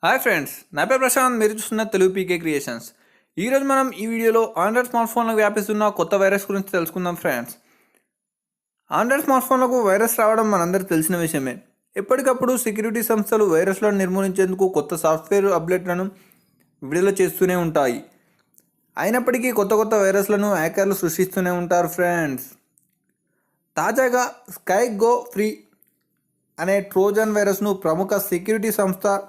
Hi friends, నా పేరు ప్రశాంత్. మీరు చూస్తున్న తెలుగు పీకే క్రియేషన్స్. ఈరోజు మనం ఈ వీడియోలో ఆండ్రాయిడ్ స్మార్ట్ ఫోన్లకు వ్యాపిస్తున్న కొత్త వైరస్ గురించి తెలుసుకుందాం ఫ్రెండ్స్. ఆండ్రాయిడ్ స్మార్ట్ ఫోన్లకు వైరస్ రావడం మనందరికీ తెలిసిన విషయమే. ఎప్పటికప్పుడు సెక్యూరిటీ సంస్థలు వైరస్లను నిర్మూలించేందుకు కొత్త సాఫ్ట్వేర్ అప్డేట్లను విడుదల చేస్తూనే ఉంటాయి. అయినప్పటికీ కొత్త వైరస్లను హ్యాకర్లు సృష్టిస్తూనే ఉంటారు ఫ్రెండ్స్. తాజాగా స్కైగోఫ్రీ అనే ట్రోజన్ వైరస్ను ప్రముఖ సెక్యూరిటీ సంస్థ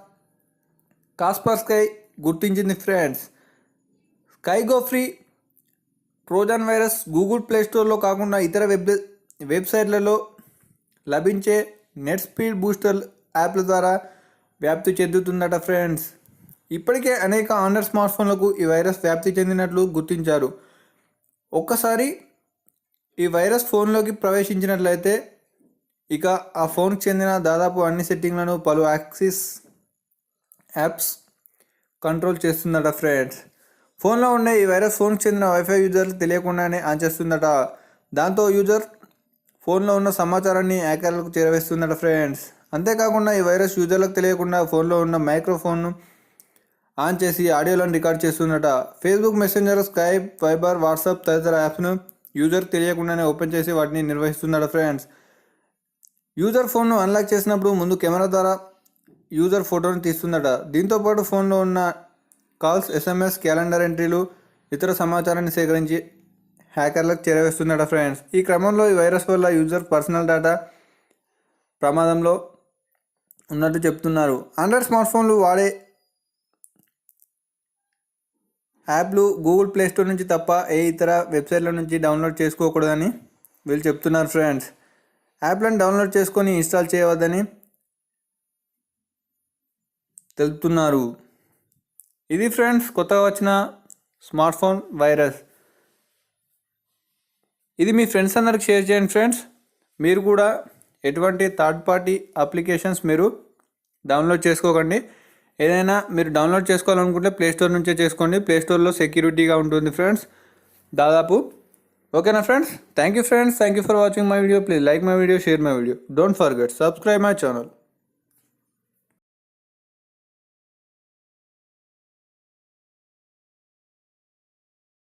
కాస్పర్స్కై గుర్తించింది ఫ్రెండ్స్. స్కైగోఫ్రీ ట్రోజన్ వైరస్ గూగుల్ ప్లేస్టోర్లో కాకుండా ఇతర వెబ్సైట్లలో లభించే నెట్ స్పీడ్ బూస్టర్ యాప్ల ద్వారా వ్యాప్తి చెందుతుందట ఫ్రెండ్స్. ఇప్పటికే అనేక ఆండ్రాయిడ్ స్మార్ట్ ఫోన్లకు ఈ వైరస్ వ్యాప్తి చెందినట్లు గుర్తించారు. ఒక్కసారి ఈ వైరస్ ఫోన్లోకి ప్రవేశించినట్లయితే ఇక ఆ ఫోన్కి చెందిన దాదాపు అన్ని సెట్టింగ్లను పలు యాప్స్ కంట్రోల్ చేస్తుందట ఫ్రెండ్స్. ఫోన్లో ఉండే ఈ వైరస్ ఫోన్కి చెందిన వైఫై యూజర్లు తెలియకుండానే ఆన్ చేస్తుందట. దాంతో యూజర్ ఫోన్లో ఉన్న సమాచారాన్ని హ్యాకర్లకు చేరవేస్తుందట ఫ్రెండ్స్. అంతేకాకుండా ఈ వైరస్ యూజర్లకు తెలియకుండా ఫోన్లో ఉన్న మైక్రోఫోన్ను ఆన్ చేసి ఆడియోలను రికార్డ్ చేస్తుందట. ఫేస్బుక్, మెసెంజర్, స్కైప్, వైబర్, వాట్సాప్ తదితర యాప్స్ను యూజర్ తెలియకుండానే ఓపెన్ చేసి వాటిని నిర్వహిస్తుందట ఫ్రెండ్స్. యూజర్ ఫోన్ను అన్లాక్ చేసినప్పుడు ముందు కెమెరా ద్వారా యూజర్ ఫోటోని తీస్తుందట. దీంతోపాటు ఫోన్లో ఉన్న కాల్స్, ఎస్ఎంఎస్, క్యాలెండర్ ఎంట్రీలు, ఇతర సమాచారాన్ని సేకరించి హ్యాకర్లకు చేరవేస్తుందట ఫ్రెండ్స్. ఈ క్రమంలో ఈ వైరస్ వల్ల యూజర్ పర్సనల్ డేటా ప్రమాదంలో ఉన్నట్టు చెప్తున్నారు. ఆండ్రాయిడ్ స్మార్ట్ ఫోన్లు వాడే యాప్లు గూగుల్ ప్లేస్టోర్ నుంచి తప్ప ఏ ఇతర వెబ్సైట్ల నుంచి డౌన్లోడ్ చేసుకోకూడదని వీళ్ళు చెప్తున్నారు ఫ్రెండ్స్. యాప్లను డౌన్లోడ్ చేసుకొని ఇన్స్టాల్ చేయవద్దని తెలుపుతున్నారు. ఇది ఫ్రెండ్స్ కొత్తగా వచ్చిన స్మార్ట్ ఫోన్ వైరస్. ఇది మీ ఫ్రెండ్స్ అందరికి షేర్ చేయండి ఫ్రెండ్స్. మీరు కూడా ఎటువంటి థర్డ్ పార్టీ అప్లికేషన్స్ మీరు డౌన్లోడ్ చేసుకోకండి. ఏదైనా మీరు డౌన్లోడ్ చేసుకోవాలనుకుంటే ప్లేస్టోర్ నుంచే చేసుకోండి. ప్లేస్టోర్లో సెక్యూరిటీగా ఉంటుంది ఫ్రెండ్స్ దాదాపు. ఓకేనా friends? Thank you friends. Thank you for watching my video. Please like my video, share my video. Don't forget subscribe my channel.